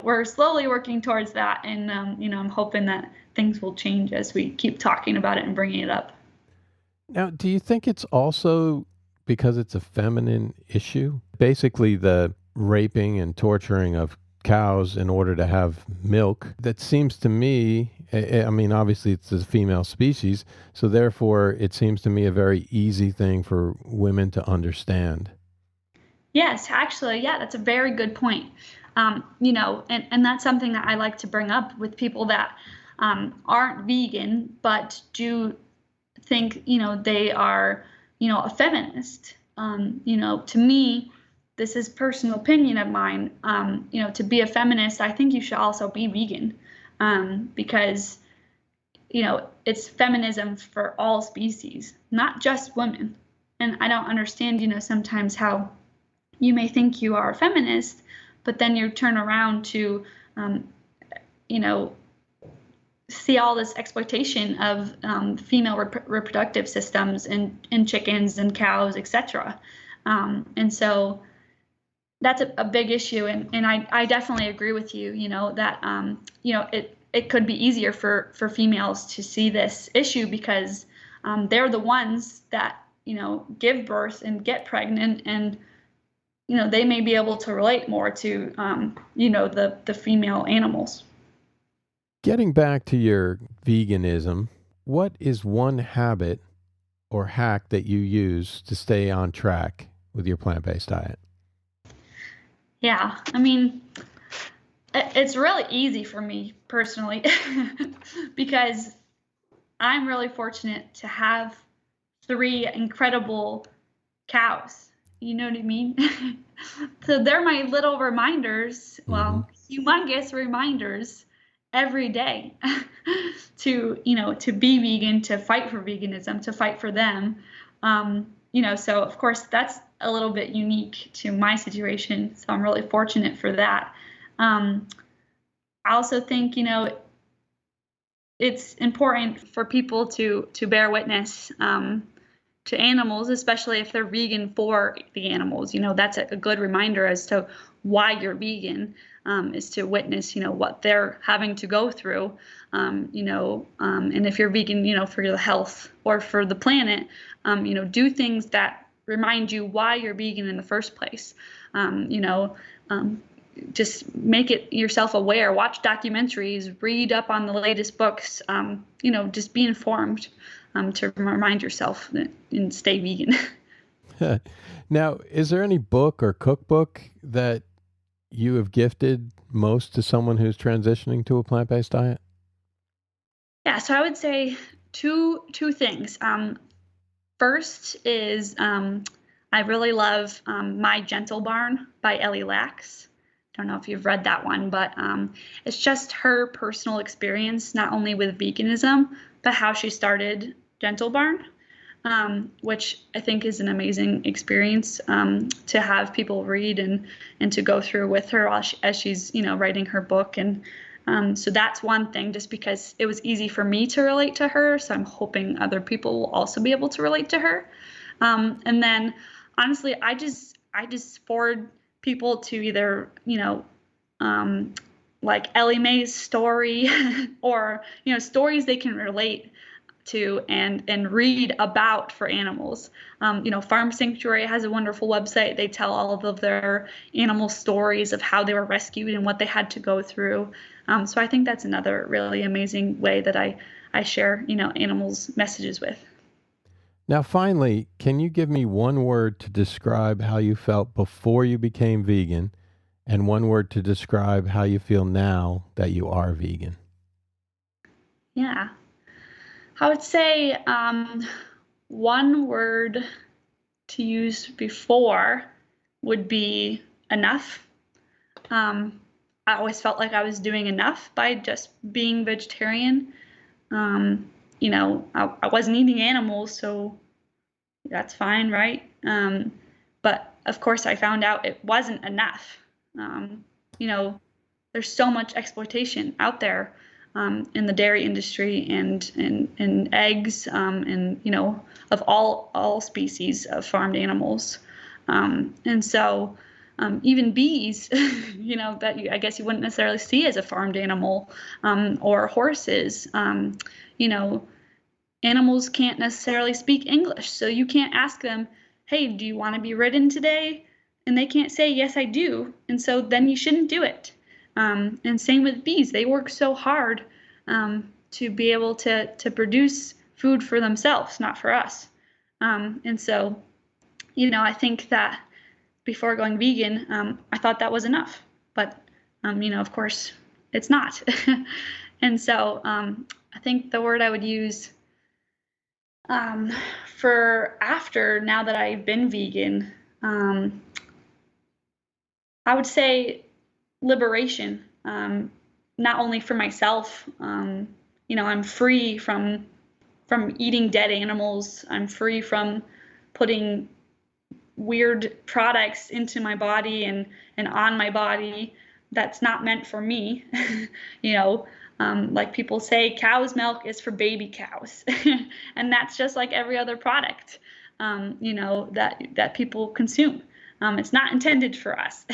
Speaker 2: we're slowly working towards that. And, I'm hoping that things will change as we keep talking about it and bringing it up.
Speaker 1: Now, do you think it's also because it's a feminine issue? Basically, the raping and torturing of cows in order to have milk, that seems to me, I mean, obviously it's a female species, so therefore it seems to me a very easy thing for women to understand.
Speaker 2: Yes, actually, yeah, that's a very good point. And that's something that I like to bring up with people that aren't vegan, but do think, they are, a feminist. To me, this is personal opinion of mine. To be a feminist, I think you should also be vegan, because, it's feminism for all species, not just women. And I don't understand, sometimes how you may think you are a feminist, but then you turn around to, you know, see all this exploitation of female reproductive systems in chickens and cows, etc. And so that's a big issue. And I definitely agree with you, that, it could be easier for females to see this issue because they're the ones that, give birth and get pregnant, and, they may be able to relate more to, the female animals.
Speaker 1: Getting back to your veganism, what is one habit or hack that you use to stay on track with your plant-based diet?
Speaker 2: Yeah, I mean, it's really easy for me personally because I'm really fortunate to have 3 incredible cows. You know what I mean? So they're my little reminders, well, humongous reminders every day to be vegan, to fight for veganism, to fight for them. So of course that's a little bit unique to my situation. So I'm really fortunate for that. I also think, it's important for people to bear witness to animals, especially if they're vegan for the animals. That's a good reminder as to why you're vegan, is to witness, what they're having to go through, and if you're vegan, for your health or for the planet, do things that remind you why you're vegan in the first place. Just make it yourself aware, watch documentaries, read up on the latest books, just be informed, to remind yourself and stay vegan.
Speaker 1: Now, is there any book or cookbook that you have gifted most to someone who's transitioning to a plant-based diet?
Speaker 2: Yeah, so I would say two things. First is I really love My Gentle Barn by Ellie Mae. Don't know if you've read that one, but it's just her personal experience, not only with veganism, but how she started Gentle Barn, which I think is an amazing experience to have people read and to go through with her as she's writing her book. And so that's one thing, just because it was easy for me to relate to her. So I'm hoping other people will also be able to relate to her. And then honestly, I just forward people to either, like Ellie Mae's story or, stories they can relate to and read about for animals. Farm Sanctuary has a wonderful website. They tell all of their animal stories of how they were rescued and what they had to go through. So I think that's another really amazing way that I share, animals' messages with.
Speaker 1: Now, finally, can you give me one word to describe how you felt before you became vegan, and one word to describe how you feel now that you are vegan?
Speaker 2: Yeah, I would say one word to use before would be enough. I always felt like I was doing enough by just being vegetarian. I wasn't eating animals, so that's fine, right? But of course, I found out it wasn't enough. There's so much exploitation out there in the dairy industry and in eggs, and of all species of farmed animals, and so even bees, that I guess you wouldn't necessarily see as a farmed animal, or horses. Animals can't necessarily speak English, so you can't ask them, hey, do you want to be ridden today? And they can't say, yes, I do. And so then you shouldn't do it. And same with bees. They work so hard to be able to produce food for themselves, not for us. And so, I think that before going vegan, I thought that was enough. But, of course, it's not. And so I think the word I would use for after, now that I've been vegan, I would say liberation, not only for myself. I'm free from eating dead animals. I'm free from putting weird products into my body and on my body that's not meant for me. Like people say, cow's milk is for baby cows. And that's just like every other product, that people consume. It's not intended for us.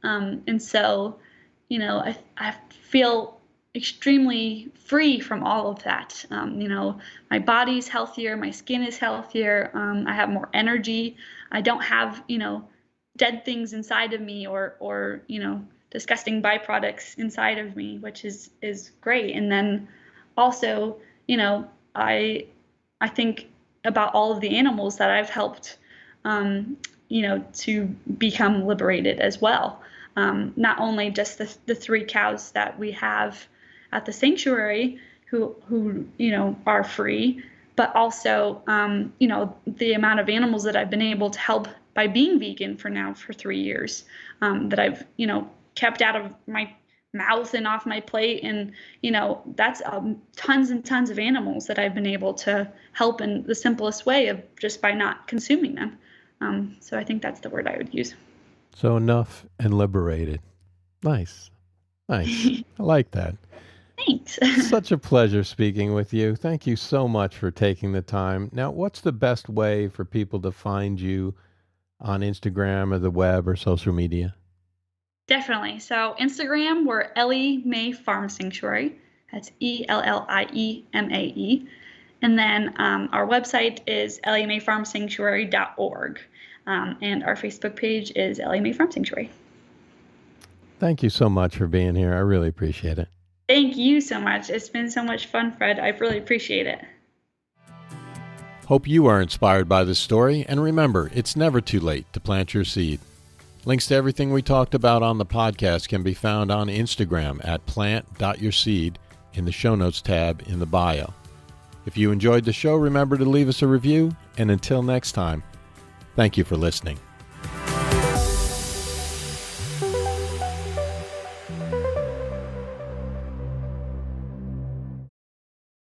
Speaker 2: And so, I feel extremely free from all of that. My body's healthier, my skin is healthier, I have more energy. I don't have, dead things inside of me or disgusting byproducts inside of me, which is great. And then also, I think about all of the animals that I've helped, to become liberated as well. Not only just the 3 cows that we have at the sanctuary who are free, but also, the amount of animals that I've been able to help by being vegan for 3 years, that I've, kept out of my mouth and off my plate. And, that's tons and tons of animals that I've been able to help in the simplest way of just by not consuming them. So I think that's the word I would use.
Speaker 1: So enough and liberated. Nice. I like that.
Speaker 2: Thanks.
Speaker 1: Such a pleasure speaking with you. Thank you so much for taking the time. Now, what's the best way for people to find you on Instagram or the web or social media?
Speaker 2: Definitely. So Instagram, we're Ellie Mae Farm Sanctuary. That's ELLIEMAE. And then our website is EllieMaeFarmSanctuary.org. And our Facebook page is Ellie Mae Farm Sanctuary.
Speaker 1: Thank you so much for being here. I really appreciate it.
Speaker 2: Thank you so much. It's been so much fun, Fred. I really appreciate it.
Speaker 1: Hope you are inspired by this story. And remember, it's never too late to plant your seed. Links to everything we talked about on the podcast can be found on Instagram at plant.yourseed in the show notes tab in the bio. If you enjoyed the show, remember to leave us a review. And until next time, thank you for listening.